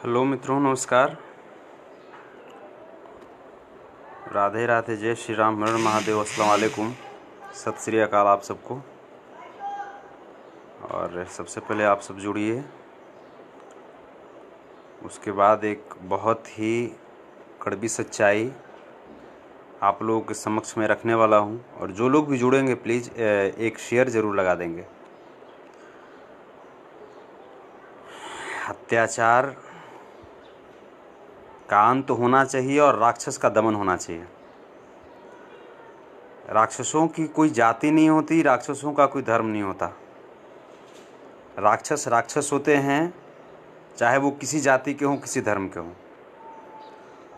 Hello मित्रों, नमस्कार। राधे राधे, जय श्री राम, हर महादेव, अस्सलाम वालेकुम। सत श्री अकाल आप सबको। और सबसे पहले आप सब जुड़िए। उसके बाद एक बहुत ही कड़वी सच्चाई आप लोगों के समक्ष में रखने वाला हूँ। और जो लोग भी जुड़ेंगे प्लीज़ एक शेयर ज़रूर लगा देंगे। अत्याचार का अंत होना चाहिए और राक्षस का दमन होना चाहिए। राक्षसों की कोई जाति नहीं होती, राक्षसों का कोई धर्म नहीं होता। राक्षस राक्षस होते हैं, चाहे वो किसी जाति के हों, किसी धर्म के हों।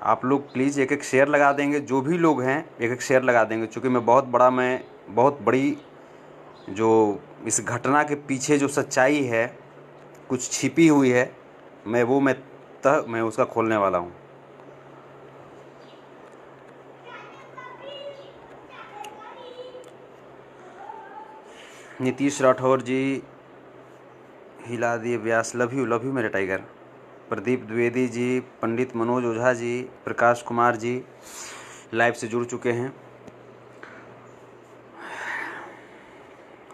आप लोग प्लीज़ एक एक शेयर लगा देंगे। जो भी लोग हैं एक एक शेयर लगा देंगे। चूँकि मैं बहुत बड़ी जो इस घटना के पीछे जो सच्चाई है, कुछ छिपी हुई है, मैं उसका खोलने वाला हूँ। नीतीश राठौर जी हिला दिए व्यास, लव यू मेरे टाइगर। प्रदीप द्विवेदी जी, पंडित मनोज ओझा जी, प्रकाश कुमार जी लाइव से जुड़ चुके हैं।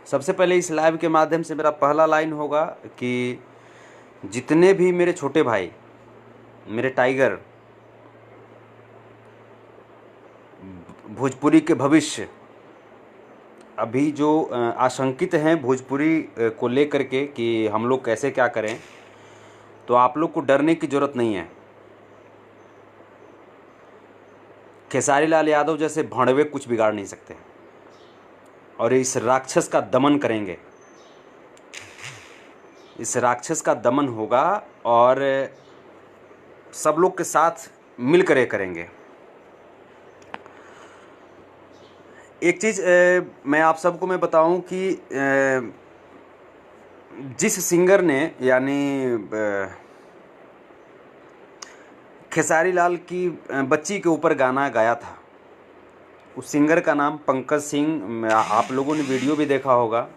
सबसे पहले इस लाइव के माध्यम से मेरा पहला लाइन होगा कि जितने भी मेरे छोटे भाई, मेरे टाइगर, भोजपुरी के भविष्य अभी जो आशंकित हैं भोजपुरी को लेकर के कि हम लोग कैसे क्या करें, तो आप लोग को डरने की ज़रूरत नहीं है। खेसारी लाल यादव जैसे भड़वे कुछ बिगाड़ नहीं सकते और इस राक्षस का दमन करेंगे। इस राक्षस का दमन होगा और सब लोग के साथ मिलकर करेंगे। एक चीज़ मैं आप सबको मैं बताऊं कि जिस सिंगर ने यानी खेसारी लाल की बच्ची के ऊपर गाना गाया था, उस सिंगर का नाम पंकज सिंह। आप लोगों ने वीडियो भी देखा होगा।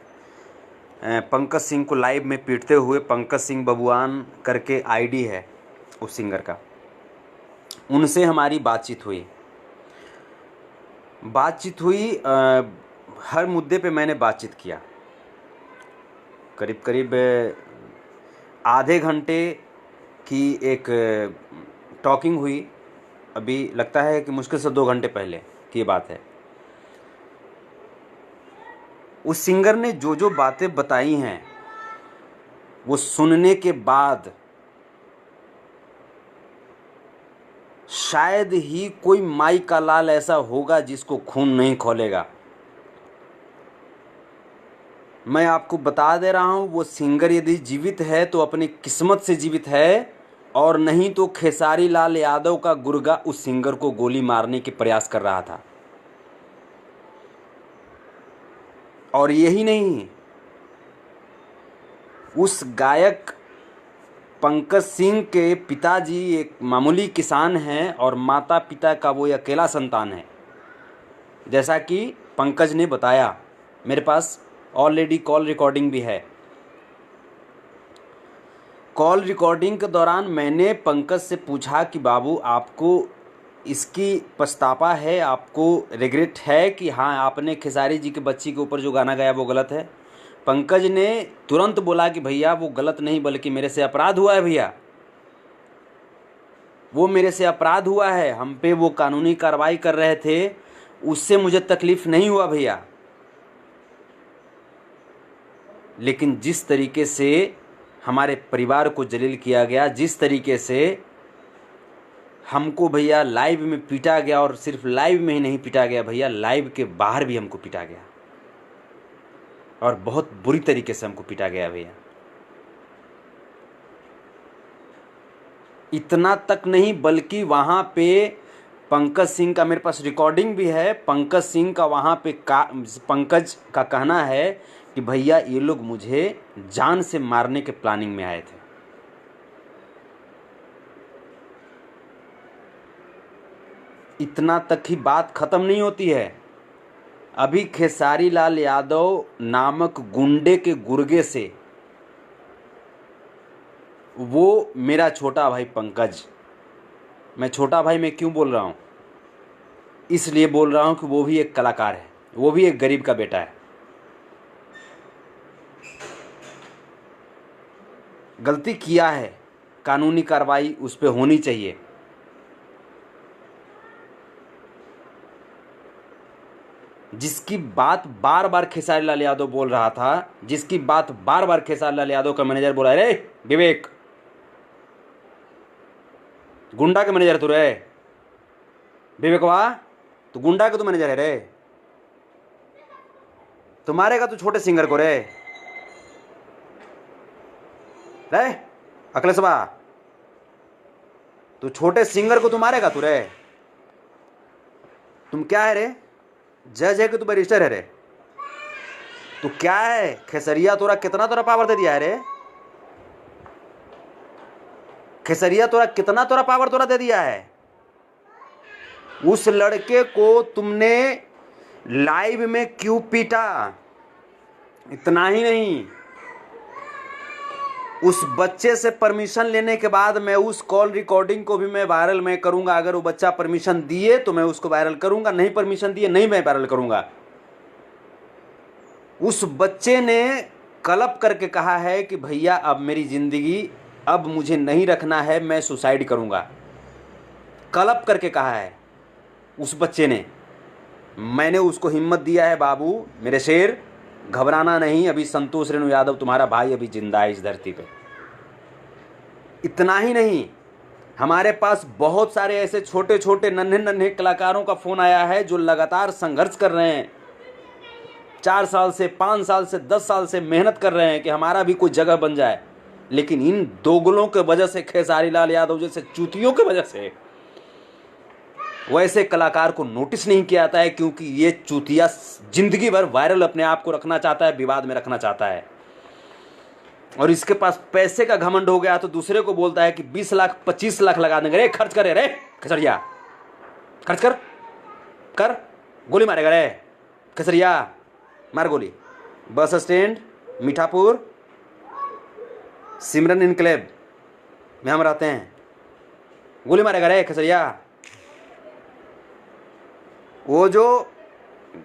पंकज सिंह को लाइव में पीटते हुए पंकज सिंह बबुआन करके आईडी है उस सिंगर का। उनसे हमारी बातचीत हुई। हर मुद्दे पे मैंने बातचीत किया। करीब करीब आधे घंटे की एक टॉकिंग हुई। अभी लगता है कि मुश्किल से 2 घंटे पहले की बात है। उस सिंगर ने जो जो बातें बताई हैं वो सुनने के बाद शायद ही कोई माई का लाल ऐसा होगा जिसको खून नहीं खौलेगा। मैं आपको बता दे रहा हूँ, वो सिंगर यदि जीवित है तो अपनी किस्मत से जीवित है, और नहीं तो खेसारी लाल यादव का गुर्गा उस सिंगर को गोली मारने के प्रयास कर रहा था। और यही नहीं, उस गायक पंकज सिंह के पिताजी एक मामूली किसान हैं और माता पिता का वो अकेला संतान है। जैसा कि पंकज ने बताया, मेरे पास ऑलरेडी कॉल रिकॉर्डिंग भी है। कॉल रिकॉर्डिंग के दौरान मैंने पंकज से पूछा कि बाबू, आपको इसकी पछतावा है, आपको रिग्रेट है कि हाँ आपने खेसारी जी के बच्ची के ऊपर जो गाना गाया वो गलत है? पंकज ने तुरंत बोला कि भैया वो गलत नहीं, बल्कि मेरे से अपराध हुआ है भैया, वो मेरे से अपराध हुआ है। हम पे वो कानूनी कार्रवाई कर रहे थे, उससे मुझे तकलीफ़ नहीं हुआ भैया। लेकिन जिस तरीके से हमारे परिवार को जलील किया गया, जिस तरीके से हमको भैया लाइव में पीटा गया, और सिर्फ लाइव में ही नहीं पीटा गया भैया, लाइव के बाहर भी हमको पीटा गया, और बहुत बुरी तरीके से हमको पीटा गया भैया। इतना तक नहीं, बल्कि वहाँ पे पंकज सिंह का मेरे पास रिकॉर्डिंग भी है। पंकज सिंह का वहाँ पे पंकज का कहना है कि भैया ये लोग मुझे जान से मारने के प्लानिंग में आए थे। इतना तक ही बात ख़त्म नहीं होती है। अभी खेसारी लाल यादव नामक गुंडे के गुर्गे से वो मेरा छोटा भाई पंकज, मैं छोटा भाई मैं क्यों बोल रहा हूँ, इसलिए बोल रहा हूँ कि वो भी एक कलाकार है, वो भी एक गरीब का बेटा है। गलती किया है, कानूनी कार्रवाई उस पर होनी चाहिए। जिसकी बात बार बार खेसारी लाल यादव बोल रहा था, जिसकी बात बार बार खेसारी लाल यादव का मैनेजर बोला, रे विवेक, गुंडा के मैनेजर तू रे विवेक, वाह तू गुंडा के तू मैनेजर है रे, तू मारेगा तू छोटे सिंगर को रे अखिलेश बा, तू छोटे सिंगर को तू मारेगा तू रे। तुम क्या है रे, जज है कि तू बैरिस्टर है रे, तू क्या है खेसरिया, तोरा कितना तोरा पावर दे दिया है रे, खेसरिया तोरा कितना तोरा पावर तोरा दे दिया है। उस लड़के को तुमने लाइव में क्यों पीटा, इतना ही नहीं, उस बच्चे से परमिशन लेने के बाद मैं उस कॉल रिकॉर्डिंग को भी मैं वायरल मैं करूंगा। अगर वो बच्चा परमिशन दिए तो मैं उसको वायरल करूंगा, नहीं परमिशन दिए नहीं मैं वायरल करूंगा। उस बच्चे ने कलप करके कहा है कि भैया अब मेरी ज़िंदगी अब मुझे नहीं रखना है, मैं सुसाइड करूंगा। कलप करके कहा है उस बच्चे ने। मैंने उसको हिम्मत दिया है, बाबू मेरे शेर घबराना नहीं, अभी संतोष रेणु यादव तुम्हारा भाई अभी जिंदा है इस धरती पे। इतना ही नहीं, हमारे पास बहुत सारे ऐसे छोटे छोटे नन्हे नन्हे कलाकारों का फ़ोन आया है जो लगातार संघर्ष कर रहे हैं, 4 साल से 5 साल से 10 साल से मेहनत कर रहे हैं कि हमारा भी कोई जगह बन जाए। लेकिन इन दोगलों के वजह से, खेसारी लाल यादव जैसे चूतियों की वजह से वैसे कलाकार को नोटिस नहीं किया जाता है, क्योंकि ये चूतिया जिंदगी भर वायरल अपने आप को रखना चाहता है, विवाद में रखना चाहता है, और इसके पास पैसे का घमंड हो गया तो दूसरे को बोलता है कि 20 लाख 25 लाख लगा देंगे रे, खर्च करे रे खसरिया, खर्च कर कर, गोली मारेगा रे खसरिया, मार गोली। बस स्टैंड मीठापुर सिमरन इनक्लेव में हम रहते हैं, गोली मारेगा रे खसरिया। वो जो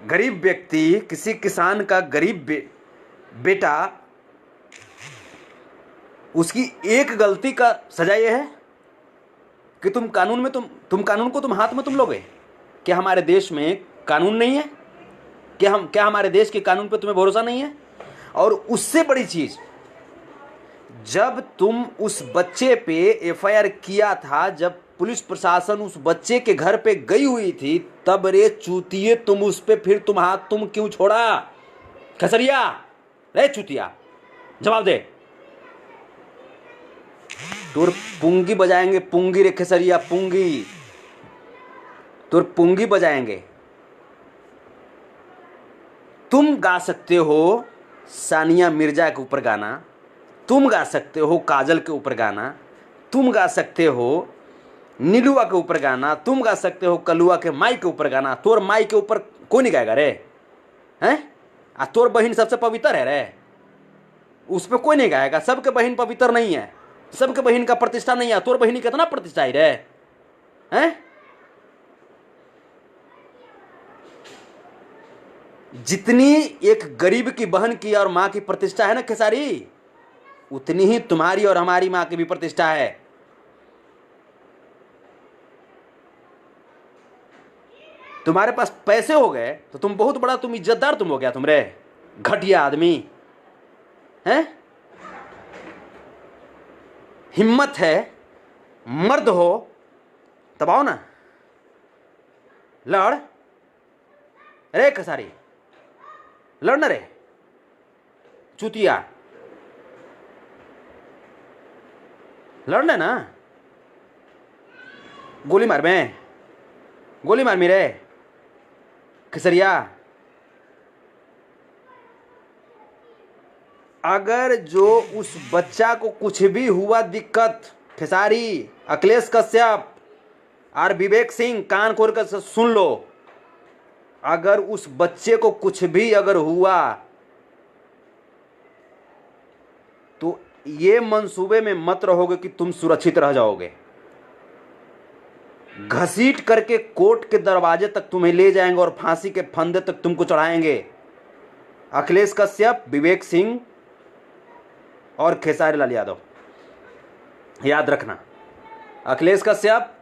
गरीब व्यक्ति, किसी किसान का गरीब बेटा, उसकी एक गलती का सजा ये है कि तुम कानून में तुम कानून को तुम हाथ में तुम लोगे। क्या हमारे देश में कानून नहीं है? क्या हमारे देश के कानून पे तुम्हें भरोसा नहीं है? और उससे बड़ी चीज, जब तुम उस बच्चे पे एफआईआर किया था, जब पुलिस प्रशासन उस बच्चे के घर पे गई हुई थी, तब रे चूतिए तुम उस पे फिर तुम हाथ तुम क्यों छोड़ा खसरिया? रे चूतिया जवाब दे। तोर पुंगी बजाएंगे, पुंगी रे खसरिया, पुंगी तोर पुंगी बजाएंगे। तुम गा सकते हो सानिया मिर्जा के ऊपर गाना, तुम गा सकते हो काजल के ऊपर गाना, तुम गा सकते हो नीलुआ के ऊपर गाना, तुम गा सकते हो कलुआ के माई के ऊपर गाना। तोर माई के ऊपर कोई नहीं गाएगा रे, हैं? तोर बहन सबसे पवित्र है रे, उस पर कोई नहीं गाएगा। सबके बहन पवित्र नहीं है, सबके बहन का प्रतिष्ठा नहीं है। तोर बहनी कितना प्रतिष्ठा है रे, हैं? जितनी एक गरीब की बहन की और मां की प्रतिष्ठा है ना खेसारी, उतनी ही तुम्हारी और हमारी मां की भी प्रतिष्ठा है। तुम्हारे पास पैसे हो गए तो तुम बहुत बड़ा, तुम इज्जतदार तुम हो गया, तुम रे घटिया आदमी, हैं? हिम्मत है, मर्द हो तब आओ ना, लड़ रे खसारी, लड़ ना रे चूतिया, लड़ना ना, गोली मार, मैं गोली मार मेरे खसरिया। अगर जो उस बच्चा को कुछ भी हुआ दिक्कत, खेसारी, अखिलेश कश्यप और विवेक सिंह, कान खोल कर सुन लो, अगर उस बच्चे को कुछ भी अगर हुआ तो ये मंसूबे में मत रहोगे कि तुम सुरक्षित रह जाओगे। घसीट करके कोर्ट के दरवाजे तक तुम्हें ले जाएंगे और फांसी के फंदे तक तुमको चढ़ाएंगे। अखिलेश कश्यप, विवेक सिंह और खेसारी लाल यादव, याद रखना। अखिलेश कश्यप,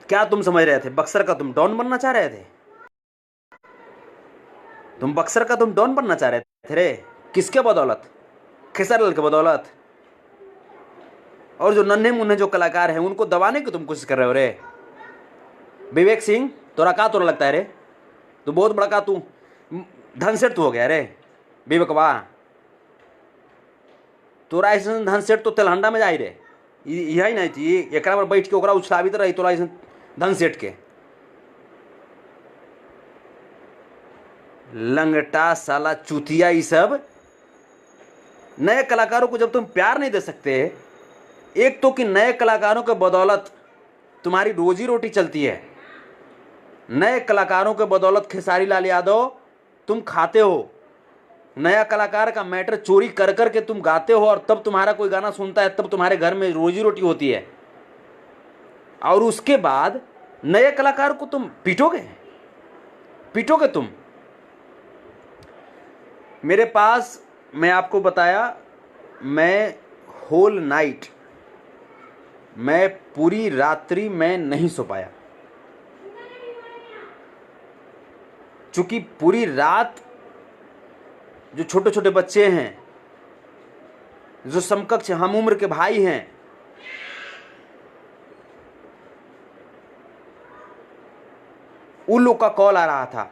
क्या तुम समझ रहे थे बक्सर का तुम डॉन बनना चाह रहे थे? तुम बक्सर का तुम डॉन बनना चाह रहे थे रे? किसके बदौलत? खेसारी लाल के बदौलत। और जो नन्हे मुन्ने जो कलाकार हैं उनको दबाने की तुम कोशिश कर रहे हो रे। विवेक सिंह, तोरा का तोरा लगता है रे? तू बहुत बड़ा का तू धनसेठ तू हो गया रे विवेक वाह। तोरा ऐसा धनसेठ तो तेलहंडा में जाई रे, यही नहीं थी एक बार बैठ के ओकरा उछलावित रही तोरा ऐसा धनसेठ के। लंगटा साला चूतिया। ये सब नए कलाकारों को जब तुम प्यार नहीं दे सकते, एक तो कि नए कलाकारों के बदौलत तुम्हारी रोजी रोटी चलती है, नए कलाकारों के बदौलत खेसारी लाल यादव तुम खाते हो, नया कलाकार का मैटर चोरी कर कर के तुम गाते हो और तब तुम्हारा कोई गाना सुनता है, तब तुम्हारे घर में रोजी रोटी होती है। और उसके बाद नए कलाकार को तुम पीटोगे तुम। मेरे पास, मैं आपको बताया, मैं होल नाइट, मैं पूरी रात्रि मैं नहीं सो पाया, चूंकि पूरी रात जो छोटे छोटे बच्चे हैं, जो समकक्ष हम उम्र के भाई हैं, उन लोग का कॉल आ रहा था।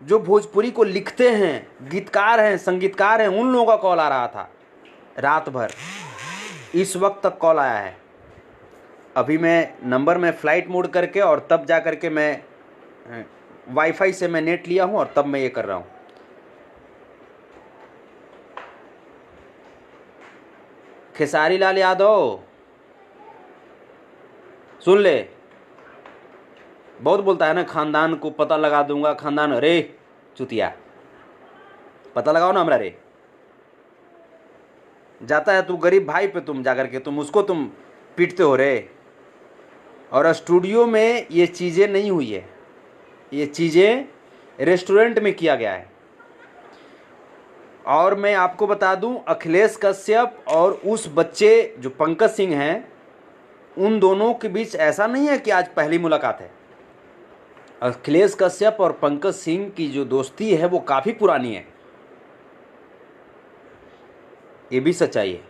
जो भोजपुरी को लिखते हैं, गीतकार हैं, संगीतकार हैं, उन लोगों का कॉल आ रहा था रात भर। इस वक्त तक कॉल आया है। अभी मैं नंबर में फ़्लाइट मोड करके और तब जा करके मैं वाईफाई से मैं नेट लिया हूं और तब मैं ये कर रहा हूं। खेसारी लाल यादव सुन ले, बहुत बोलता है ना खानदान को पता लगा दूंगा, खानदान। अरे चुतिया, पता लगाओ ना हमरा रे। जाता है तू गरीब भाई पे, तुम जाकर के तुम उसको तुम पीटते हो रे। और स्टूडियो में ये चीज़ें नहीं हुई है, ये चीज़ें रेस्टोरेंट में किया गया है। और मैं आपको बता दूं, अखिलेश कश्यप और उस बच्चे जो पंकज सिंह हैं, उन दोनों के बीच ऐसा नहीं है कि आज पहली मुलाकात है। अखिलेश कश्यप और पंकज सिंह की जो दोस्ती है वो काफ़ी पुरानी है, ये भी सच्चाई है।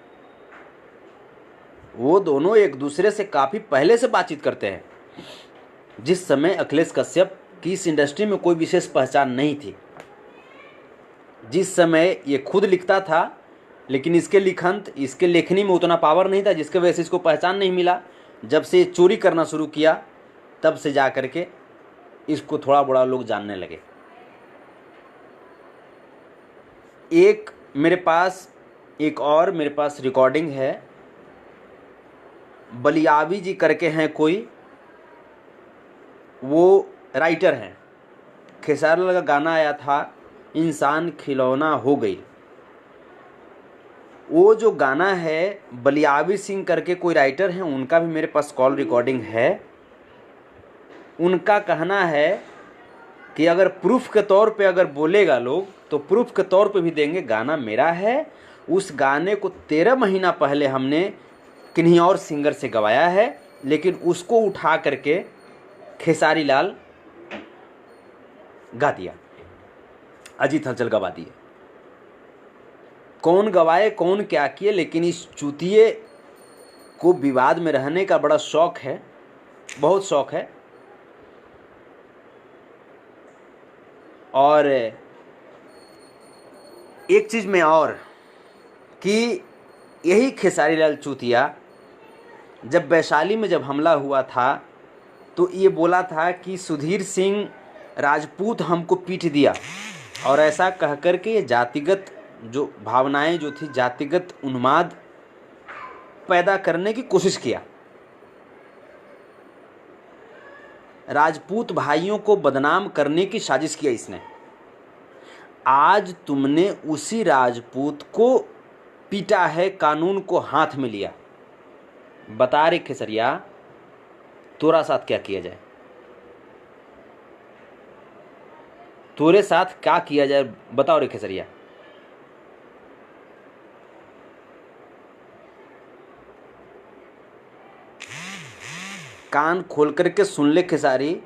वो दोनों एक दूसरे से काफ़ी पहले से बातचीत करते हैं। जिस समय अखिलेश कश्यप की इस इंडस्ट्री में कोई विशेष पहचान नहीं थी, जिस समय ये खुद लिखता था लेकिन इसके लेखनी में उतना पावर नहीं था, जिसके वजह से इसको पहचान नहीं मिला। जब से चोरी करना शुरू किया तब से जा कर के इसको थोड़ा बड़ा लोग जानने लगे। मेरे पास रिकॉर्डिंग है, बलियावी जी करके हैं कोई, वो राइटर हैं। खेसारी लाल का गाना आया था इंसान खिलौना हो गई। वो जो गाना है बलियावी सिंह करके कोई राइटर हैं, उनका भी मेरे पास कॉल रिकॉर्डिंग है। उनका कहना है कि अगर प्रूफ के तौर पे अगर बोलेगा लोग तो प्रूफ के तौर पे भी देंगे, गाना मेरा है। उस गाने को 13 महीना पहले हमने किन्हीं और सिंगर से गवाया है, लेकिन उसको उठा करके खेसारी लाल गा दिया, अजीत हलचल गवा दिए। कौन गवाए कौन क्या किए, लेकिन इस चूतिए को विवाद में रहने का बड़ा शौक है, बहुत शौक है। और एक चीज़ में और कि यही खेसारी लाल चूतिया जब वैशाली में जब हमला हुआ था तो ये बोला था कि सुधीर सिंह राजपूत हमको पीट दिया, और ऐसा कह कर के ये जातिगत जो भावनाएं जो थी, जातिगत उन्माद पैदा करने की कोशिश किया। राजपूत भाइयों को बदनाम करने की साजिश किया इसने। आज तुमने उसी राजपूत को पीटा है, कानून को हाथ में लिया। बता रे खेसरिया, तोरा साथ क्या किया जाए? तोरे साथ क्या किया जाए बताओ रे खेसरिया। कान खोल करके सुन ले खेसारी,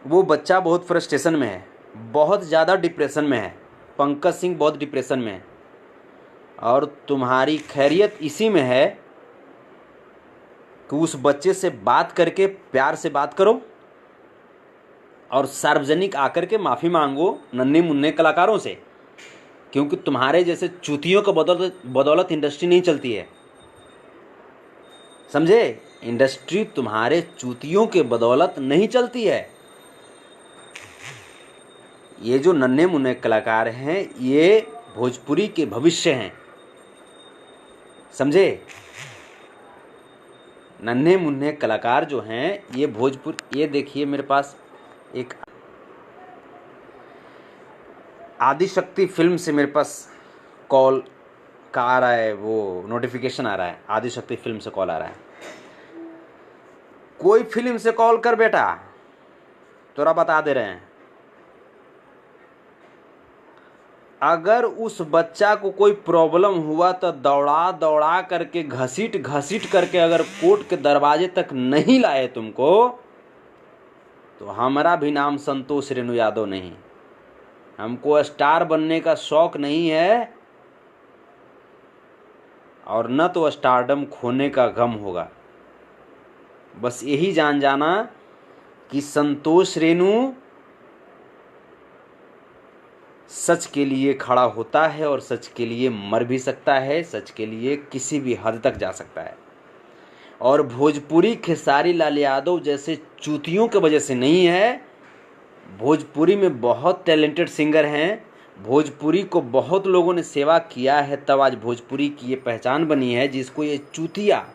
वो बच्चा बहुत फ्रस्ट्रेशन में है, बहुत ज़्यादा डिप्रेशन में है। पंकज सिंह बहुत डिप्रेशन में है और तुम्हारी खैरियत इसी में है कि उस बच्चे से बात करके प्यार से बात करो और सार्वजनिक आकर के माफ़ी मांगो नन्हे मुन्ने कलाकारों से, क्योंकि तुम्हारे जैसे चूतियों को बदौलत इंडस्ट्री नहीं चलती है, समझे? इंडस्ट्री तुम्हारे चूतियों के बदौलत नहीं चलती है। ये जो नन्हे मुन्ने कलाकार हैं ये भोजपुरी के भविष्य हैं, समझे? नन्हे मुन्ने कलाकार जो हैं ये ये देखिए मेरे पास एक आदिशक्ति फिल्म से मेरे पास कॉल का आ रहा है, वो नोटिफिकेशन आ रहा है, आदिशक्ति फिल्म से कॉल आ रहा है। कोई फिल्म से कॉल कर बेटा, तोरा बता दे रहे हैं। अगर उस बच्चा को कोई प्रॉब्लम हुआ तो दौड़ा दौड़ा करके घसीट करके अगर कोर्ट के दरवाजे तक नहीं लाए तुमको, तो हमारा भी नाम संतोष रेणु यादव नहीं। हमको स्टार बनने का शौक नहीं है और न तो स्टारडम खोने का गम होगा। बस यही जान जाना कि संतोष रेणु सच के लिए खड़ा होता है और सच के लिए मर भी सकता है, सच के लिए किसी भी हद तक जा सकता है। और भोजपुरी खेसारी लाल यादव जैसे चूतियों की वजह से नहीं है। भोजपुरी में बहुत टैलेंटेड सिंगर हैं, भोजपुरी को बहुत लोगों ने सेवा किया है, तब आज भोजपुरी की ये पहचान बनी है, जिसको ये चूतिया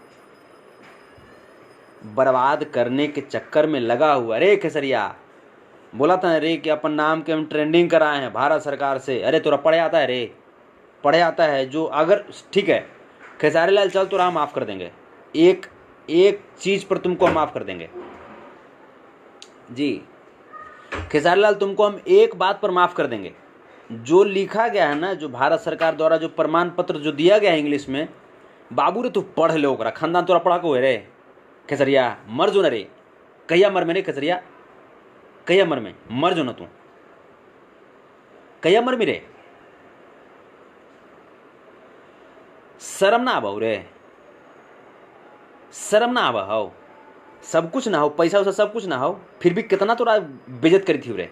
बर्बाद करने के चक्कर में लगा हुआ। अरे खेसरिया, बोला था रे कि अपन नाम के हम ट्रेंडिंग कराए हैं भारत सरकार से। अरे तोरा पढ़े आता है रे, पढ़े आता है जो, अगर ठीक है खेसारी लाल चल तो हम माफ़ कर देंगे, एक चीज़ पर तुमको हम माफ़ कर देंगे जी। खेसारी लाल तुमको हम एक बात पर माफ़ कर देंगे, जो लिखा गया है ना, जो भारत सरकार द्वारा जो प्रमाण पत्र जो दिया गया है इंग्लिश में, बाबू रे तू पढ़ ले ओकरा। खानदान तोरा पढ़ा को रे खेसरिया, मर जो न रे। कहिया मर में रे खेसरिया, कहिया मर में, मर जो न तू, कहिया मर में रे। शर्म ना आबा रे, शर्म ना आबा हो, सब कुछ ना हो, पैसा वैसा सब कुछ ना हो, फिर भी कितना तोरा बेइज्जत करी थी रे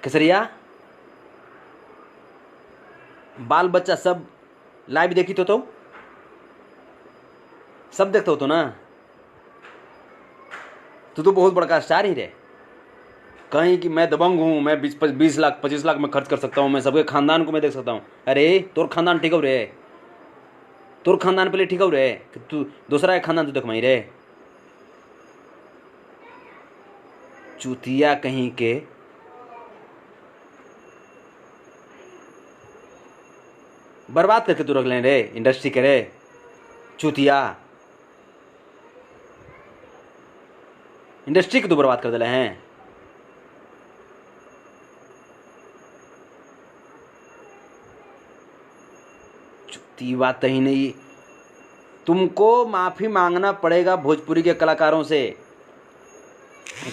खेसरिया। बाल बच्चा सब लाइव देखी तो सब देखते हो तो ना। तू तो बहुत बड़का स्टार ही रे, कहीं कि मैं दबंग हूँ, मैं 20 लाख 25 लाख में खर्च कर सकता हूँ, मैं सबके खानदान को मैं देख सकता हूँ। अरे तोर खानदान ठीक हो रे, तोर खानदान पहले ठीक हो रे, कि तू दूसरा एक खानदान तू देख मई रे। चूतिया कहीं के, बर्बाद करके तू रख ले रे इंडस्ट्री के रे चूतिया। इंडस्ट्री के तू बर्बाद कर दिले हैं। चूती बात ही नहीं, तुमको माफी मांगना पड़ेगा भोजपुरी के कलाकारों से।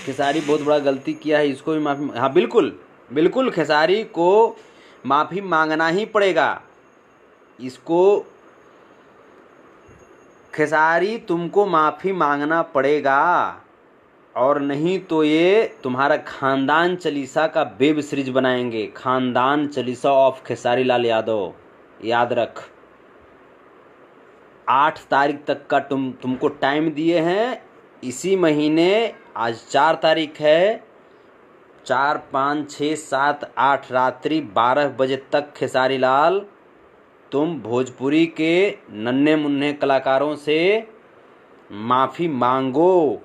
खेसारी बहुत बड़ा गलती किया है, इसको भी माफी, हाँ बिल्कुल बिल्कुल खेसारी को माफी मांगना ही पड़ेगा। इसको खेसारी तुमको माफी मांगना पड़ेगा, और नहीं तो ये तुम्हारा खानदान चालीसा का वेब सीरीज बनाएंगे, खानदान चालीसा ऑफ खेसारी लाल यादव। याद रख, 8 तारीख तक का तुमको टाइम दिए हैं, इसी महीने, आज 4 तारीख है, 4 5 6 7 8 रात्रि 12 बजे तक खेसारी लाल तुम भोजपुरी के नन्हे मुन्ने कलाकारों से माफ़ी मांगो।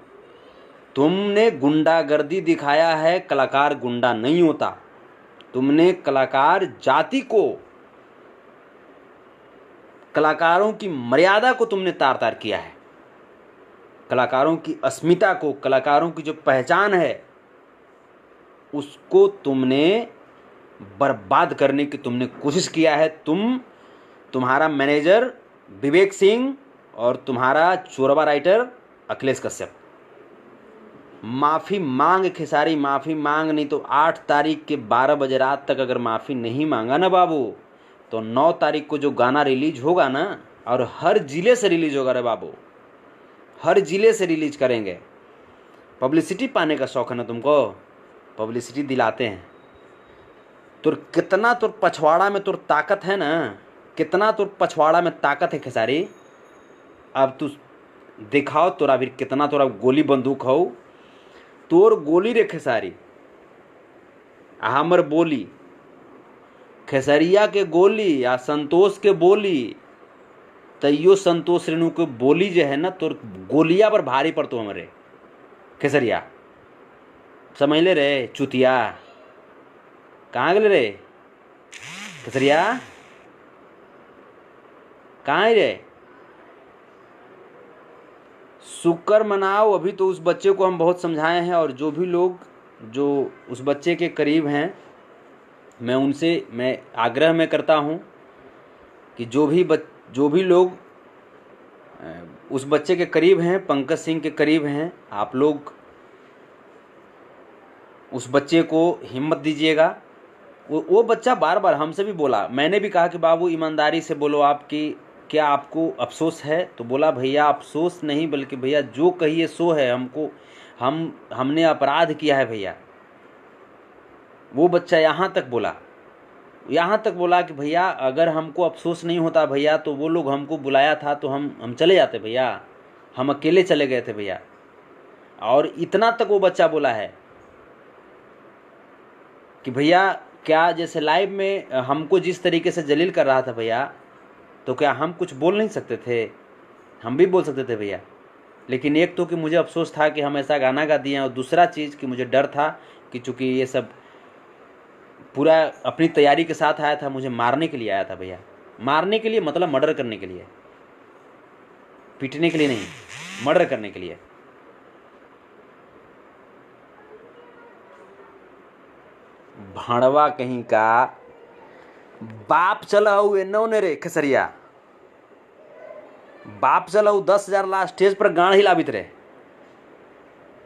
तुमने गुंडागर्दी दिखाया है, कलाकार गुंडा नहीं होता। तुमने कलाकार जाति को, कलाकारों की मर्यादा को तुमने तार तार किया है। कलाकारों की अस्मिता को, कलाकारों की जो पहचान है उसको तुमने बर्बाद करने की तुमने कोशिश किया है। तुम्हारा मैनेजर विवेक सिंह और तुम्हारा चोरवा राइटर अखिलेश कश्यप। माफ़ी मांग खेसारी, माफ़ी मांग, नहीं तो 8 तारीख के 12 बजे रात तक अगर माफ़ी नहीं मांगा ना बाबू, तो 9 तारीख को जो गाना रिलीज होगा ना, और हर जिले से रिलीज होगा रे बाबू, हर जिले से रिलीज करेंगे। पब्लिसिटी पाने का शौक है ना तुमको, पब्लिसिटी दिलाते हैं। तुर कितना तुर पछवाड़ा में तुर ताकत है ना, कितना तुर पछवाड़ा में ताकत है खेसारी। अब तू दिखाओ तोरा भी कितना तोरा गोली बंदूक हो। तोर गोली रे खेसारी, हमर बोली, खेसरिया के गोली या संतोष के बोली, तैयो संतोष रेणु के बोली जो है ना, तोर गोलिया पर भारी पड़तो हमरे खेसरिया, समझ ले रे चुतिया। कहाँ गए रे खेसरिया, कहाँ है रे? शुक्र मनाओ, अभी तो उस बच्चे को हम बहुत समझाए हैं, और जो भी लोग जो उस बच्चे के करीब हैं, मैं आग्रह में करता हूं कि जो भी लोग उस बच्चे के करीब हैं, पंकज सिंह के करीब हैं, आप लोग उस बच्चे को हिम्मत दीजिएगा। वो बच्चा बार बार हमसे भी बोला, मैंने भी कहा कि बाबू ईमानदारी से बोलो, आपकी क्या आपको अफसोस है? तो बोला भैया अफसोस नहीं, बल्कि भैया जो कहिए सो है, हमने अपराध किया है भैया। वो बच्चा यहाँ तक बोला कि भैया अगर हमको अफसोस नहीं होता भैया, तो वो लोग हमको बुलाया था तो हम चले जाते भैया, हम अकेले चले गए थे भैया। और इतना तक वो बच्चा बोला है कि भैया क्या जैसे लाइव में हमको जिस तरीके से जलील कर रहा था भैया, तो क्या हम कुछ बोल नहीं सकते थे? हम भी बोल सकते थे भैया। लेकिन एक तो कि मुझे अफसोस था कि हम ऐसा गाना गा दिए, और दूसरा चीज़ कि मुझे डर था कि चूँकि ये सब पूरा अपनी तैयारी के साथ आया था, मुझे मारने के लिए आया था भैया। मारने के लिए मतलब मर्डर करने के लिए, पीटने के लिए नहीं, मर्डर करने के लिए। भाड़वा कहीं का बाप चला हुए एन्ने रे खेसरिया, बाप चला 10,000 ला स्टेज पर गाड़ हिलाबित रे,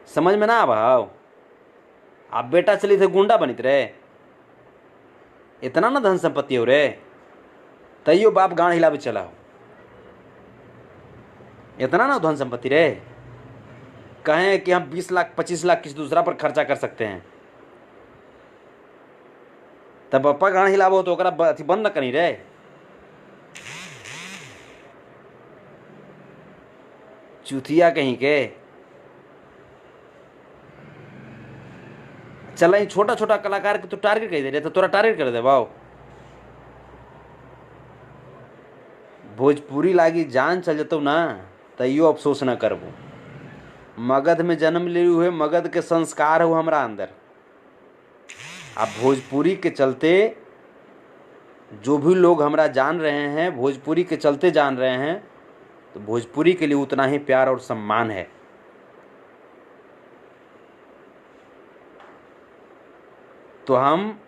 समझ में ना भाव। आप बेटा चली थे गुंडा बनित रे, इतना ना धन संपत्ति हो रे, तैयो बाप गाड़ हिलाबित चला हो, इतना ना धन संपत्ति रे। कहें कि हम 20 लाख 25 लाख किसी दूसरा पर खर्चा कर सकते हैं, तब पप्पा गाना हिलाबो तो ओकरा अथी बंद न करी रे। चुतिया कहीं के चल, छोटा छोटा कलाकार के तो टारगेट कर दे रहे, तो तोरा टारगेट कर दे बाओ। भोजपुरी लागी जान चल जतो ना, तैयो अफसोस न करबो। मगध में जन्म ले हुए, मगध के संस्कार हो हमरा अंदर। अब भोजपुरी के चलते जो भी लोग हमरा जान रहे हैं, भोजपुरी के चलते जान रहे हैं, तो भोजपुरी के लिए उतना ही प्यार और सम्मान है। तो हम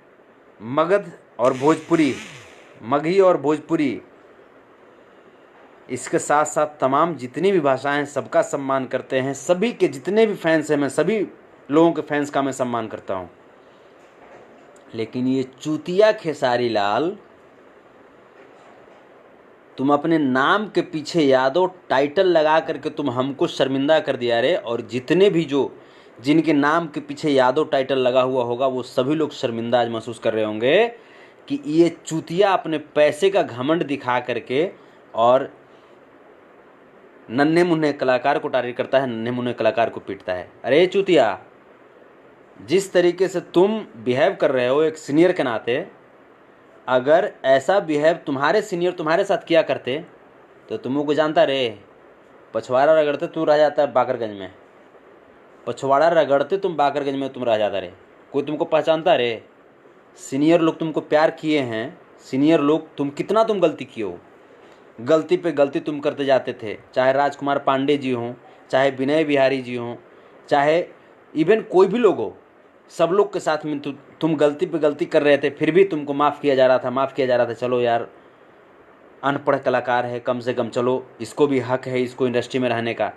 मगध और भोजपुरी, मगही और भोजपुरी, इसके साथ साथ तमाम जितनी भी भाषाएं हैं सबका सम्मान करते हैं। सभी के जितने भी फैंस हैं, मैं सभी लोगों के फैंस का मैं सम्मान करता हूं। लेकिन ये चूतिया खेसारी लाल, तुम अपने नाम के पीछे यादव टाइटल लगा करके तुम हमको शर्मिंदा कर दिया रे। और जितने भी जिनके नाम के पीछे यादव टाइटल लगा हुआ होगा, वो सभी लोग शर्मिंदा आज महसूस कर रहे होंगे कि ये चूतिया अपने पैसे का घमंड दिखा करके और नन्हे मुन्ने कलाकार को टारगेट करता है, नन्हे मुन्ने कलाकार को पीटता है। अरे चूतिया, जिस तरीके से तुम बिहेव कर रहे हो एक सीनियर के नाते, अगर ऐसा बिहेव तुम्हारे सीनियर तुम्हारे साथ किया करते तो तुमको जानता रे, पछवाड़ा रगड़ते तू रह जाता है बाकरगंज में, पछवाड़ा रगड़ते तुम बाकरगंज में तुम रह जाता रे, कोई तुमको पहचानता रे। सीनियर लोग तुमको प्यार किए हैं, सीनियर लोग तुम गलती किए हो, गलती पे गलती तुम करते जाते थे, चाहे राजकुमार पांडे जी हों, चाहे विनय बिहारी जी हों, चाहे इवन कोई भी लोग हो, सब लोग के साथ में तुम गलती पे गलती कर रहे थे, फिर भी तुमको माफ़ किया जा रहा था। चलो यार, अनपढ़ कलाकार है, कम से कम चलो इसको भी हक है इसको इंडस्ट्री में रहने का,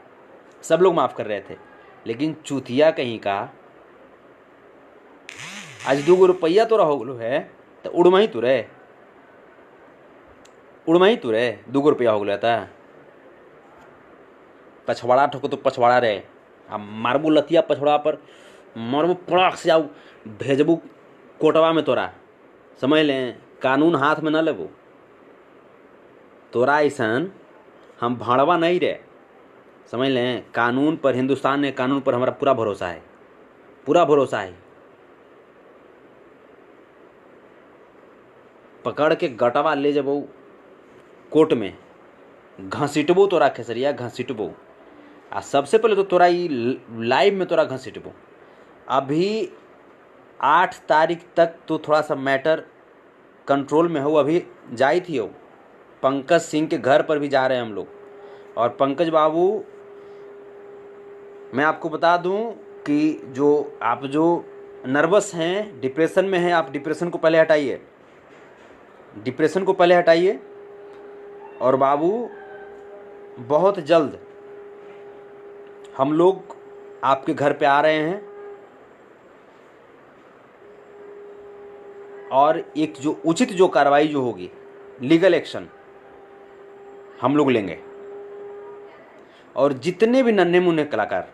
सब लोग माफ़ कर रहे थे। लेकिन चूतिया कहीं का आज 2 रुपया तोरा हो गलो है तो उड़मही तुरे 2 रुपया हो गया था। पछवाड़ा ठोको तो पछवाड़ा रहे, अब मारबू लतिया पछवाड़ा पर मारबू पड़ाक से आऊ भेजबू कोटवा में तोरा, समझ लें कानून हाथ में न लेबू तोरा ऐसन हम भाड़वा नहीं रहे, समझ लें। कानून पर, हिंदुस्तान ने कानून पर हमारा पूरा भरोसा है, पूरा भरोसा है। पकड़ के गटवा ले जबो कोर्ट में, घसीटबो तोरा खेसरिया, घसीटबो। आ सबसे पहले तो तोरा लाइव में तोरा घसीटबो। अभी 8 तारीख तक तो थोड़ा सा मैटर कंट्रोल में हो, अभी जाई थी हो पंकज सिंह के घर पर भी जा रहे हैं हम लोग। और पंकज बाबू, मैं आपको बता दूं कि आप जो नर्वस हैं, डिप्रेशन में हैं, आप डिप्रेशन को पहले हटाइए, डिप्रेशन को पहले हटाइए। और बाबू बहुत जल्द हम लोग आपके घर पे आ रहे हैं और एक जो उचित जो कार्रवाई जो होगी, लीगल एक्शन हम लोग लेंगे। और जितने भी नन्हे मुन्ने कलाकार,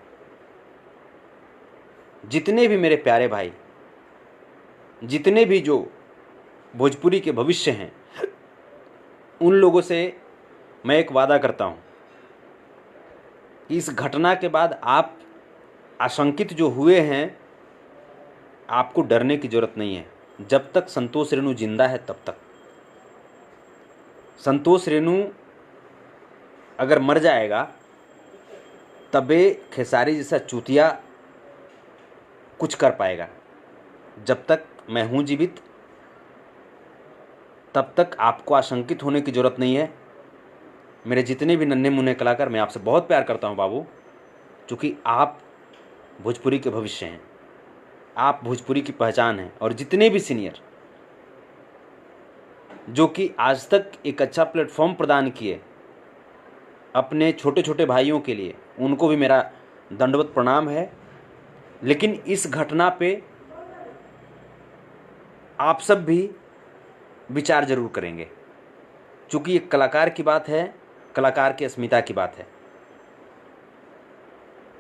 जितने भी मेरे प्यारे भाई, जितने भी जो भोजपुरी के भविष्य हैं, उन लोगों से मैं एक वादा करता हूं कि इस घटना के बाद आप आशंकित जो हुए हैं, आपको डरने की ज़रूरत नहीं है। जब तक संतोष रेणु जिंदा है तब तक। संतोष रेणु अगर मर जाएगा तबे खेसारी जैसा चूतिया कुछ कर पाएगा। जब तक मैं हूं जीवित तब तक आपको आशंकित होने की ज़रूरत नहीं है। मेरे जितने भी नन्हे मुन्ने कलाकार, मैं आपसे बहुत प्यार करता हूं बाबू, क्योंकि आप भोजपुरी के भविष्य हैं, आप भोजपुरी की पहचान हैं। और जितने भी सीनियर जो कि आज तक एक अच्छा प्लेटफॉर्म प्रदान किए अपने छोटे छोटे भाइयों के लिए, उनको भी मेरा दंडवत प्रणाम है। लेकिन इस घटना पे आप सब भी विचार जरूर करेंगे, क्योंकि एक कलाकार की बात है, कलाकार की अस्मिता की बात है।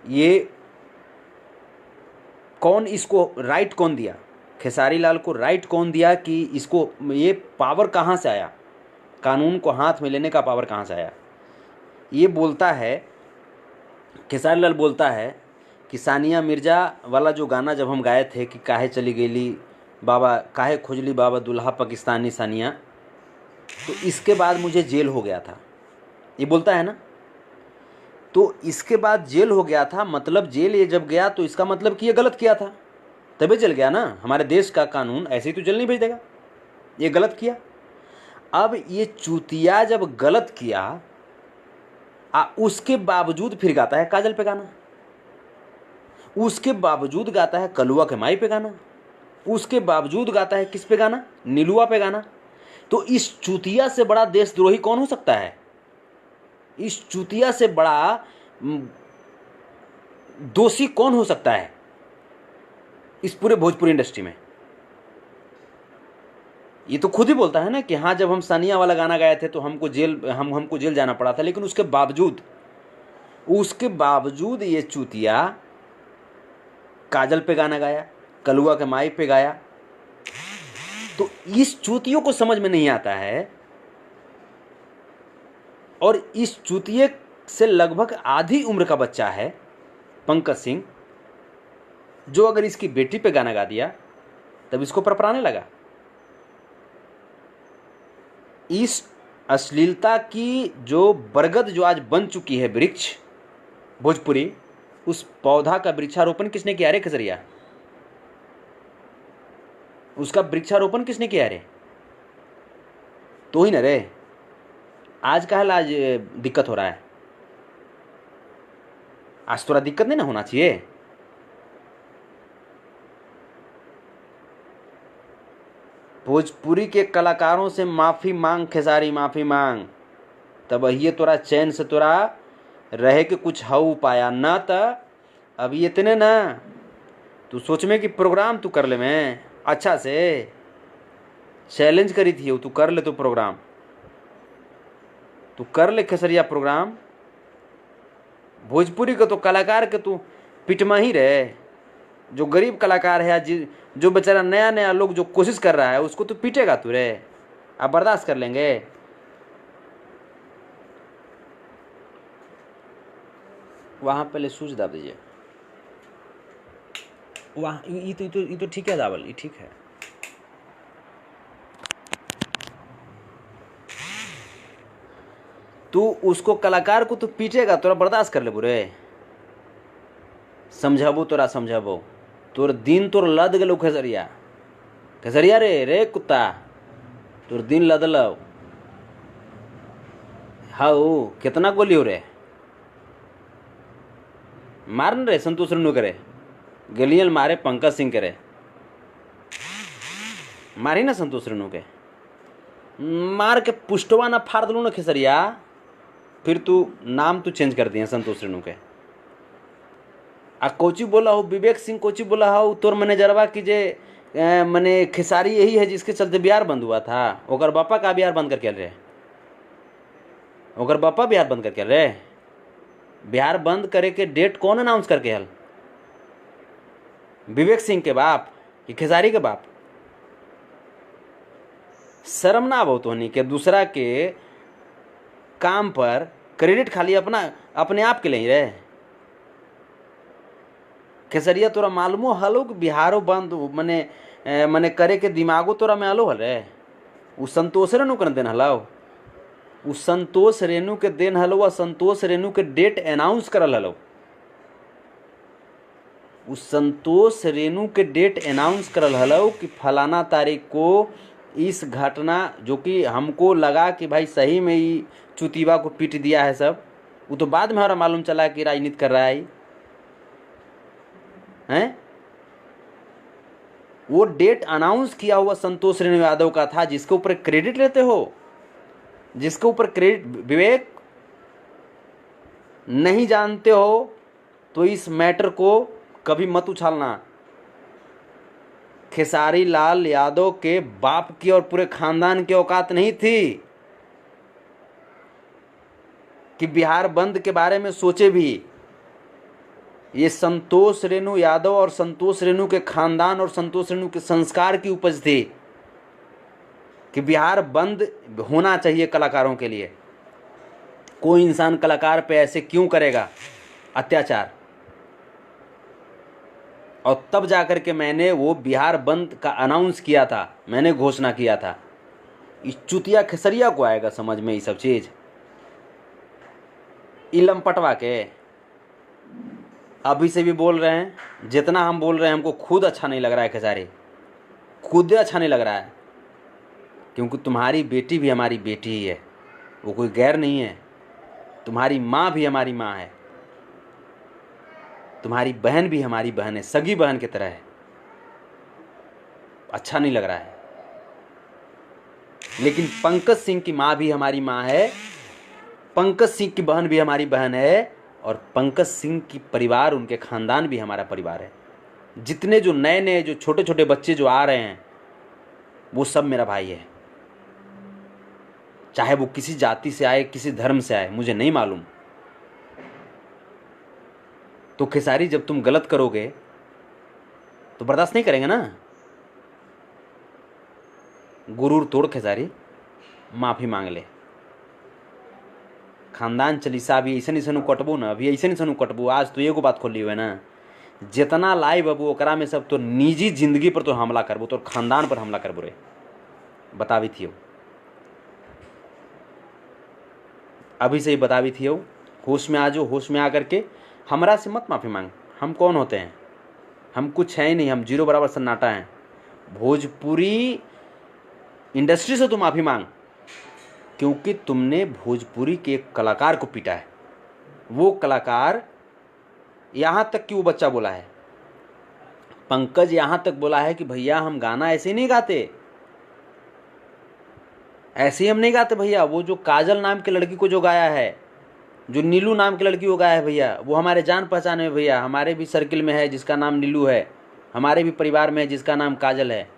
ये कौन, इसको राइट कौन दिया, खेसारी लाल को राइट कौन दिया कि इसको, ये पावर कहाँ से आया, कानून को हाथ में लेने का पावर कहाँ से आया? ये बोलता है, खेसारी लाल बोलता है कि सानिया मिर्ज़ा वाला जो गाना जब हम गाए थे कि काहे चली गेली बाबा, काहे खोजली बाबा दुल्हा पाकिस्तानी सानिया, तो इसके बाद मुझे जेल हो गया था, ये बोलता है ना। तो इसके बाद जेल हो गया था, मतलब जेल ये जब गया तो इसका मतलब कि ये गलत किया था, तभी जल गया ना। हमारे देश का कानून ऐसे ही तो जेल नहीं भेज देगा, ये गलत किया। अब ये चूतिया जब गलत किया, उसके बावजूद फिर गाता है काजल पे गाना, उसके बावजूद गाता है कलुआ के माई पे गाना, उसके बावजूद गाता है किस पे गाना, नीलुआ पे गाना। तो इस चूतिया से बड़ा देशद्रोही कौन हो सकता है? इस चूतिया से बड़ा दोषी कौन हो सकता है इस पूरे भोजपुरी इंडस्ट्री में? ये तो खुद ही बोलता है ना कि हाँ, जब हम सानिया वाला गाना गाए थे तो हमको जेल जाना पड़ा था। लेकिन उसके बावजूद ये चूतिया काजल पे गाना गाया, कलुआ के माई पे गाया। तो इस चूतियों को समझ में नहीं आता है। और इस चूतिये से लगभग आधी उम्र का बच्चा है पंकज सिंह, जो अगर इसकी बेटी पे गाना गा दिया तब इसको परपराने लगा। इस अश्लीलता की जो बरगद जो आज बन चुकी है वृक्ष भोजपुरी, उस पौधा का वृक्षारोपण किसने किया रे खजरिया? उसका वृक्षारोपण किसने किया रे? तो ही ना रे। आज का हाल, आज दिक्कत हो रहा है। आज थोड़ा दिक्कत नहीं ना होना चाहिए। भोजपुरी के कलाकारों से माफी मांग खेसारी, माफी मांग, तब ये तोरा चैन से तोरा रहे के कुछ हऊ पाया ना। त अभी इतने ना तू सोच में कि प्रोग्राम तू कर ले, मैं अच्छा से चैलेंज करी थी तू कर ले, तो प्रोग्राम तू कर ले खेसरिया प्रोग्राम। भोजपुरी के तो कलाकार के तू पिटमा ही रहे। जो गरीब कलाकार है, जो बेचारा नया नया लोग जो कोशिश कर रहा है, उसको तू पीटेगा तू रे? आप बर्दाश्त कर लेंगे? वहाँ पहले स्विच दाब दीजिए। वहाँ ये तो ठीक है दावल, ये ठीक है। तू उसको कलाकार को तू पीटेगा, तोरा बर्दाश्त कर ले बुरे? समझाबो तोरा, समझाबो तोर दिन तोर लद गलो खेसरिया। खेसरिया रे कुत्ता, तोर दिन लदलो। हाउ कितना गोली हो रे? मारन रे संतोष रेणु करे, गलियल मारे पंकज सिंह करे, मारी ना संतोष रेणु के, मार के पुष्टवा ना फाड़ दलू ना खेसरिया। फिर तू नाम तू चेंज कर दिए संतोष रेणु के। आ कोची बोला हो विवेक सिंह, कोची बोला हो तोर मैनेजरवा की जे मने खेसारी यही है जिसके चलते बिहार बंद हुआ था। ओकर बापा का बिहार बंद करके रहे, ओकर बापा बिहार बंद करके रहे। बिहार बंद करे के डेट कौन अनाउंस करके हल? विवेक सिंह के बाप कि खेसारी के बाप? शर्म ना बहुत होनी के दूसरा के काम पर क्रेडिट खाली अपने आप के लिए ही रहे। खेसरिया तोरा मालूमो हलो कि बिहारो बंद मने करे के दिमागो तोरा में हलो हल रे? उ संतोष रेणु कर देन हलो, उ संतोष रेणु के देन हलो, आ संतोष रेणु के डेट अनाउंस करल हलो। उ संतोष रेणु के डेट अनाउंस करल हलो कि फलाना तारीख को इस घटना, जो कि हमको लगा कि भाई सही में ही चुतीवा को पीट दिया है सब। वो तो बाद में हमारा मालूम चला कि राजनीति कर रहा है हैं? वो डेट अनाउंस किया हुआ संतोष रेणु यादव का था, जिसके ऊपर क्रेडिट लेते हो, जिसके ऊपर क्रेडिट विवेक नहीं जानते हो तो इस मैटर को कभी मत उछालना। खेसारी लाल यादव के बाप की और पूरे खानदान की औकात नहीं थी कि बिहार बंद के बारे में सोचे भी। ये संतोष रेणु यादव और संतोष रेणु के खानदान और संतोष रेणु के संस्कार की उपज थी कि बिहार बंद होना चाहिए कलाकारों के लिए। कोई इंसान कलाकार पे ऐसे क्यों करेगा अत्याचार? और तब जाकर के मैंने वो बिहार बंद का अनाउंस किया था, मैंने घोषणा किया था। इस चुतिया खेसरिया को आएगा समझ में ये सब चीज़? इलम पटवा के अभी से भी बोल रहे हैं, जितना हम बोल रहे हैं हमको खुद अच्छा नहीं लग रहा है खेसारी, खुद अच्छा नहीं लग रहा है। क्योंकि तुम्हारी बेटी भी हमारी बेटी ही है, वो कोई गैर नहीं है। तुम्हारी माँ भी हमारी माँ है, तुम्हारी बहन भी हमारी बहन है, सगी बहन की तरह है। अच्छा नहीं लग रहा है। लेकिन पंकज सिंह की माँ भी हमारी माँ है, पंकज सिंह की बहन भी हमारी बहन है, और पंकज सिंह की परिवार, उनके खानदान भी हमारा परिवार है। जितने जो नए नए जो छोटे छोटे बच्चे जो आ रहे हैं वो सब मेरा भाई है। चाहे वो किसी जाति से आए, किसी धर्म से आए, मुझे नहीं मालूम। तो खेसारी जब तुम गलत करोगे तो बर्दाश्त नहीं करेंगे ना। गुरूर तोड़ खेसारी, माफ़ी मांग ले। खानदान चलीसा अभी ऐसे नहीं सनू कटबू ना, अभी ऐसे नहीं सनू कटबू। आज तो एगो बात खोली हुए ना, जितना लाइव अबू ओकरा में सब तो निजी जिंदगी पर तो हमला करबू, तो खानदान पर हमला करबू रे, बतावी थी। अभी से ही बतावी थी। होश में आ जाओ, होश में आकर के हमरा से मत माफ़ी मांग। हम कौन होते हैं? हम कुछ है ही नहीं, हम जीरो बराबर सन्नाटा हैं। भोजपुरी इंडस्ट्री से तू माफ़ी मांग, क्योंकि तुमने भोजपुरी के एक कलाकार को पीटा है। वो कलाकार, यहाँ तक कि वो बच्चा बोला है, पंकज यहाँ तक बोला है कि भैया हम गाना ऐसे नहीं गाते, ऐसे ही हम नहीं गाते भैया। वो जो काजल नाम की लड़की को जो गाया है, जो नीलू नाम की लड़की को गाया है भैया, वो हमारे जान पहचान में भैया, हमारे भी सर्किल में है जिसका नाम नीलू है, हमारे भी परिवार में है जिसका नाम काजल है।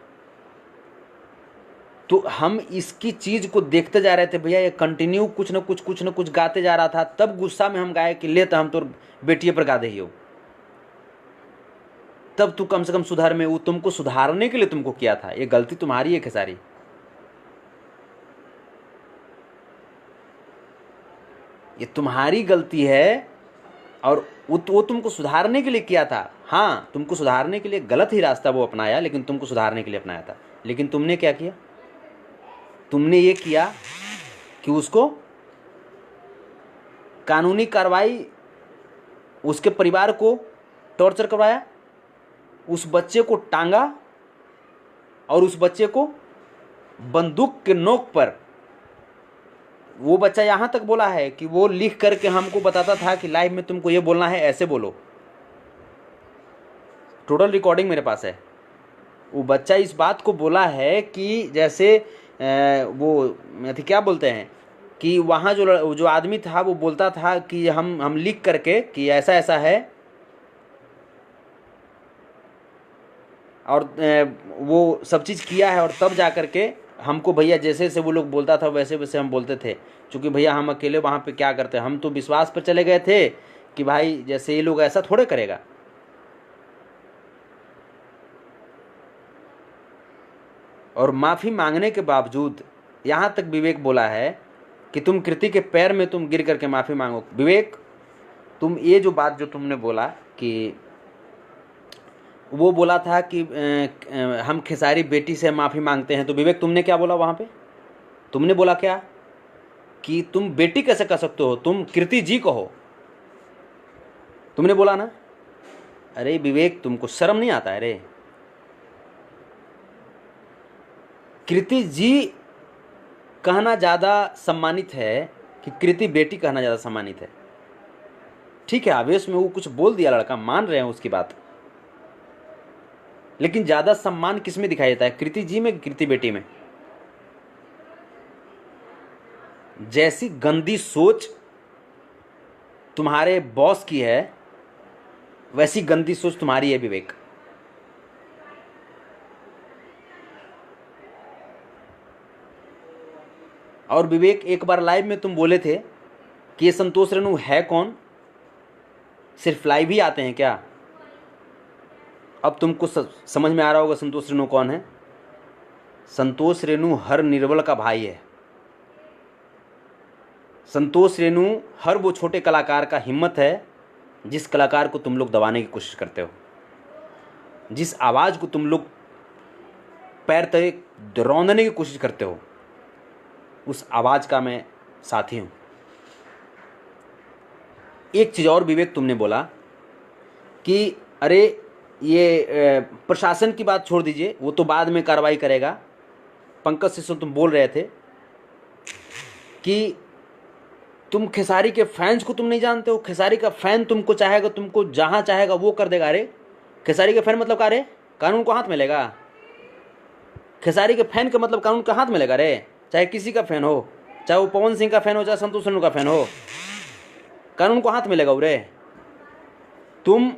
तो हम इसकी चीज़ को देखते जा रहे थे भैया, ये कंटिन्यू कुछ न कुछ गाते जा रहा था। तब गुस्सा में हम गाए कि ले तो हम तो बेटिए पर गा दे हो। तब तू कम से कम सुधार में, वो तुमको सुधारने के लिए तुमको किया था। ये गलती तुम्हारी है खेसारी, ये तुम्हारी गलती है। और वो तुमको सुधारने के लिए किया था। हाँ, तुमको सुधारने के लिए गलत ही रास्ता वो अपनाया, लेकिन तुमको सुधारने के लिए अपनाया था। लेकिन तुमने क्या किया? तुमने ये किया कि उसको कानूनी कार्रवाई, उसके परिवार को टॉर्चर करवाया, उस बच्चे को टांगा और उस बच्चे को बंदूक के नोक पर, वो बच्चा यहाँ तक बोला है कि वो लिख करके हमको बताता था कि लाइव में तुमको ये बोलना है, ऐसे बोलो। टोटल रिकॉर्डिंग मेरे पास है। वो बच्चा इस बात को बोला है कि जैसे वो क्या बोलते हैं कि वहाँ जो आदमी था वो बोलता था कि हम लिख करके कि ऐसा ऐसा है, और वो सब चीज़ किया है, और तब जा करके हमको भैया जैसे जैसे वो लोग बोलता था वैसे वैसे हम बोलते थे। क्योंकि भैया हम अकेले वहाँ पे क्या करते, हम तो विश्वास पर चले गए थे कि भाई जैसे ये लोग ऐसा थोड़े करेगा। और माफ़ी मांगने के बावजूद यहाँ तक विवेक बोला है कि तुम कृति के पैर में तुम गिर करके माफ़ी मांगो। विवेक, तुम ये जो बात जो तुमने बोला कि वो बोला था कि हम खेसारी बेटी से माफ़ी मांगते हैं, तो विवेक तुमने क्या बोला वहाँ पे? तुमने बोला क्या कि तुम बेटी कैसे कह सकते हो, तुम कृति जी कहो, तुमने बोला ना। अरे विवेक, तुमको शर्म नहीं आता है रे? कृति जी कहना ज़्यादा सम्मानित है कि कृति बेटी कहना ज़्यादा सम्मानित है। ठीक है, आवेश में वो कुछ बोल दिया लड़का, मान रहे हैं उसकी बात, लेकिन ज़्यादा सम्मान किस में दिखाई देता है, कृति जी में, कृति बेटी में? जैसी गंदी सोच तुम्हारे बॉस की है, वैसी गंदी सोच तुम्हारी है विवेक। और विवेक, एक बार लाइव में तुम बोले थे कि ये संतोष रेणु है कौन? सिर्फ लाइव ही आते हैं क्या? अब तुमको समझ में आ रहा होगा संतोष रेणु कौन है। संतोष रेणु हर निर्बल का भाई है। संतोष रेणु हर वो छोटे कलाकार का हिम्मत है जिस कलाकार को तुम लोग दबाने की कोशिश करते हो, जिस आवाज़ को तुम लोग पैर तले रौंदने की कोशिश करते हो, उस आवाज़ का मैं साथी हूँ। एक चीज़ और विवेक, तुमने बोला कि अरे ये प्रशासन की बात छोड़ दीजिए, वो तो बाद में कार्रवाई करेगा। पंकज से तुम बोल रहे थे कि तुम खेसारी के फैंस को तुम नहीं जानते हो, खेसारी का फैन तुमको चाहेगा, तुमको जहाँ चाहेगा वो कर देगा। अरे खेसारी के फैन मतलब क्या रे? कानून को हाथ में लेगा? खेसारी के फैन का मतलब कानून का हाथ में लेगा रे? चाहे किसी का फैन हो, चाहे वो पवन सिंह का फैन हो, चाहे संतोष रेणु का फैन हो, कानून को हाथ में लेगा रे? तुम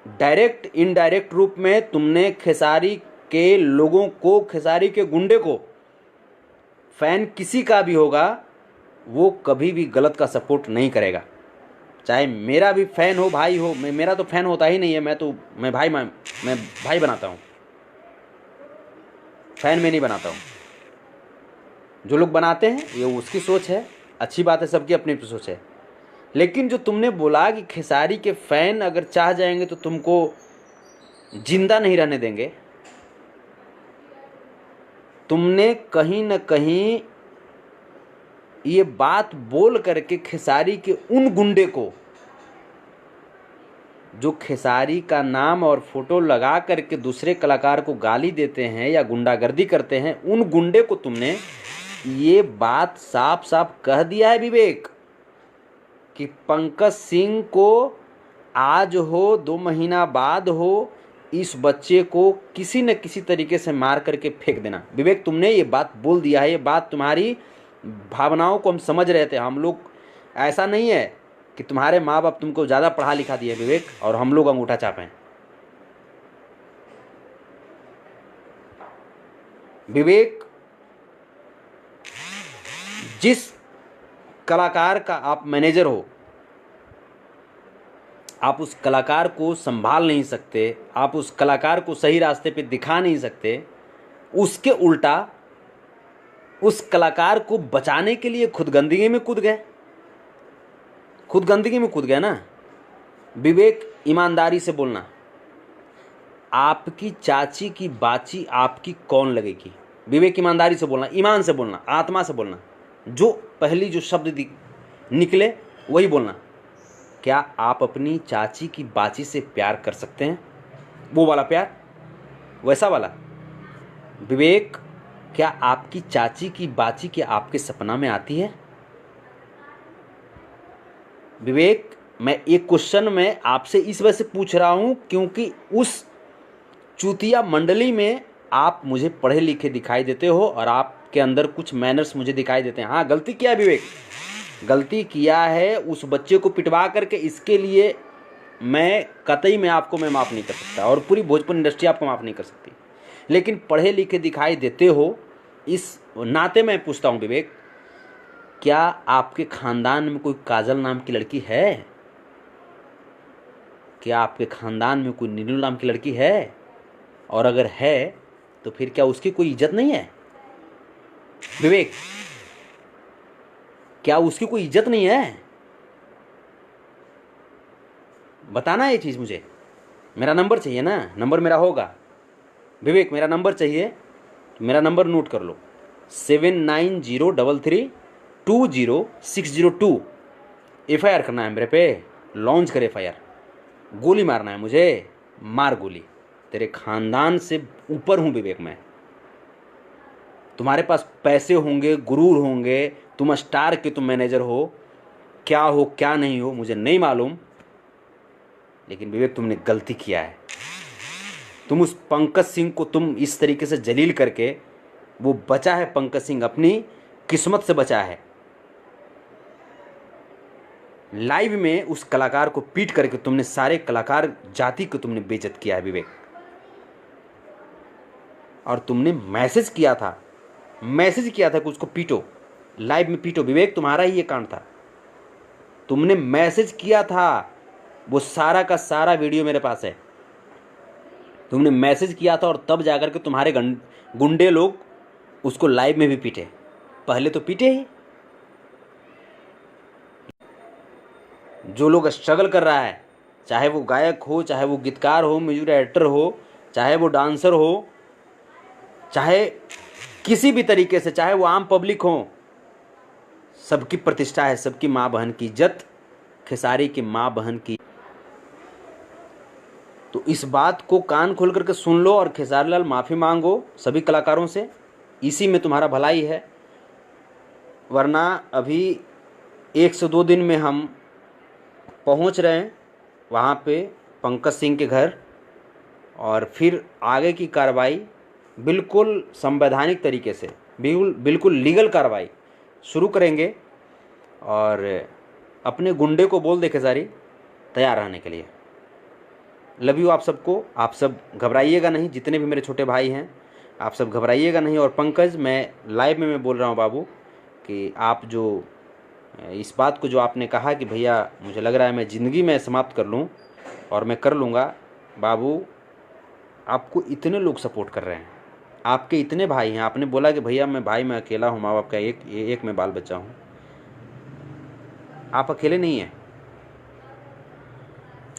डायरेक्ट इनडायरेक्ट रूप में तुमने खेसारी के लोगों को, खेसारी के गुंडे को, फैन किसी का भी होगा वो कभी भी गलत का सपोर्ट नहीं करेगा। चाहे मेरा भी फैन हो, भाई हो, मेरा तो फैन होता ही नहीं है, मैं भाई बनाता हूँ, फैन में नहीं बनाता हूँ। जो लोग बनाते हैं ये उसकी सोच है, अच्छी बात है, सबकी अपनी अपनी सोच है। लेकिन जो तुमने बोला कि खेसारी के फैन अगर चाह जाएंगे तो तुमको जिंदा नहीं रहने देंगे, तुमने कहीं ना कहीं ये बात बोल करके खेसारी के उन गुंडे को जो खेसारी का नाम और फोटो लगा करके दूसरे कलाकार को गाली देते हैं या गुंडागर्दी करते हैं, उन गुंडे को तुमने ये बात साफ साफ कह दिया है विवेक कि पंकज सिंह को आज हो 2 महीना बाद हो इस बच्चे को किसी न किसी तरीके से मार करके फेंक देना। विवेक तुमने ये बात बोल दिया है, ये बात तुम्हारी भावनाओं को हम समझ रहे थे। हम लोग, ऐसा नहीं है कि तुम्हारे माँ बाप तुमको ज़्यादा पढ़ा लिखा दिए विवेक और हम लोग अंगूठा चापें। विवेक, जिस कलाकार का आप मैनेजर हो, आप उस कलाकार को संभाल नहीं सकते, आप उस कलाकार को सही रास्ते पे दिखा नहीं सकते, उसके उल्टा उस कलाकार को बचाने के लिए खुद गंदगी में कूद गए। खुद गंदगी में कूद गया ना। विवेक, ईमानदारी से बोलना, आपकी चाची की बाची आपकी कौन लगेगी? विवेक, ईमानदारी से बोलना, ईमान से बोलना, आत्मा से बोलना, जो पहली जो शब्द निकले वही बोलना। क्या आप अपनी चाची की बाची से प्यार कर सकते हैं? वो वाला प्यार, वैसा वाला। विवेक, क्या आपकी चाची की बाची के आपके सपना में आती है? विवेक, मैं एक क्वेश्चन में आपसे इस वजह से पूछ रहा हूं क्योंकि उस चूतिया मंडली में आप मुझे पढ़े लिखे दिखाई देते हो और आपके अंदर कुछ मैनर्स मुझे दिखाई देते हैं। हाँ, गलती किया है विवेक, गलती किया है उस बच्चे को पिटवा करके। इसके लिए मैं कतई में आपको मैं माफ़ नहीं कर सकता और पूरी भोजपुरी इंडस्ट्री आपको माफ़ नहीं कर सकती, लेकिन पढ़े लिखे दिखाई देते हो इस नाते मैं पूछता हूँ विवेक, क्या आपके खानदान में कोई काजल नाम की लड़की है? क्या आपके खानदान में कोई नीलू नाम की लड़की है? और अगर है तो फिर क्या उसकी कोई इज्जत नहीं है? विवेक, क्या उसकी कोई इज्जत नहीं है? बताना ये चीज़ मुझे। मेरा नंबर चाहिए ना, नंबर मेरा होगा विवेक, मेरा नंबर चाहिए। मेरा नंबर नोट कर लो, 7903320602। FIR करना है मेरे पे, लॉन्च कर FIR। गोली मारना है मुझे, मार गोली। तेरे खानदान से ऊपर हूँ विवेक मैं। तुम्हारे पास पैसे होंगे, गुरूर होंगे, तुम स्टार के तुम मैनेजर हो क्या नहीं हो मुझे नहीं मालूम, लेकिन विवेक तुमने गलती किया है। तुम उस पंकज सिंह को तुम इस तरीके से जलील करके, वो बचा है पंकज सिंह, अपनी किस्मत से बचा है। लाइव में उस कलाकार को पीट करके तुमने सारे कलाकार जाति को तुमने बेइज्जत किया है विवेक। और तुमने मैसेज किया था कि उसको पीटो, लाइव में पीटो। विवेक, तुम्हारा ही ये कांड था, तुमने मैसेज किया था, वो सारा का सारा वीडियो मेरे पास है। तुमने मैसेज किया था और तब जाकर के तुम्हारे गुंडे लोग उसको लाइव में भी पीटे। पहले तो पीटे ही। जो लोग स्ट्रगल कर रहा है, चाहे वो गायक हो, चाहे वो गीतकार हो, म्यूजिक डायरेक्टर हो, चाहे वो डांसर हो, चाहे किसी भी तरीके से, चाहे वो आम पब्लिक हो, सबकी प्रतिष्ठा है, सबकी माँ बहन की इज्जत, खेसारी की माँ बहन की। तो इस बात को कान खोल करके सुन लो और खेसारी लाल माफ़ी मांगो सभी कलाकारों से, इसी में तुम्हारा भलाई है। वरना अभी 1 से 2 दिन में हम पहुंच रहे हैं वहाँ पे पंकज सिंह के घर, और फिर आगे की कार्रवाई बिल्कुल संवैधानिक तरीके से, बिल्कुल लीगल कार्रवाई शुरू करेंगे। और अपने गुंडे को बोल दे खेसारी तैयार रहने के लिए। लव यू आप सबको। आप सब घबराइएगा नहीं, जितने भी मेरे छोटे भाई हैं आप सब घबराइएगा नहीं। और पंकज, मैं लाइव में बोल रहा हूँ बाबू कि आप जो इस बात को जो आपने कहा कि भैया मुझे लग रहा है मैं ज़िंदगी में समाप्त कर लूँ, और मैं कर लूँगा बाबू। आपको इतने लोग सपोर्ट कर रहे हैं, आपके इतने भाई हैं। आपने बोला कि भैया मैं अकेला हूँ, माँ बाप का एक मैं बाल बच्चा हूँ। आप अकेले नहीं हैं,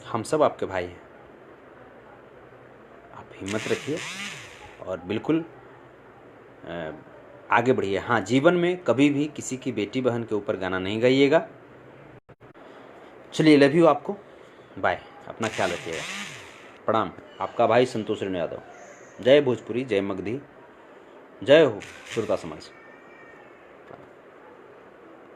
हम सब आपके भाई हैं। आप हिम्मत रखिए और बिल्कुल आगे बढ़िए। हाँ, जीवन में कभी भी किसी की बेटी बहन के ऊपर गाना नहीं गाइएगा। चलिए, लव यू आपको, बाय। अपना ख्याल रखिएगा। प्रणाम। आपका भाई संतोष रेणु यादव। जय भोजपुरी, जय मगधी, जय हो सुरता समाज।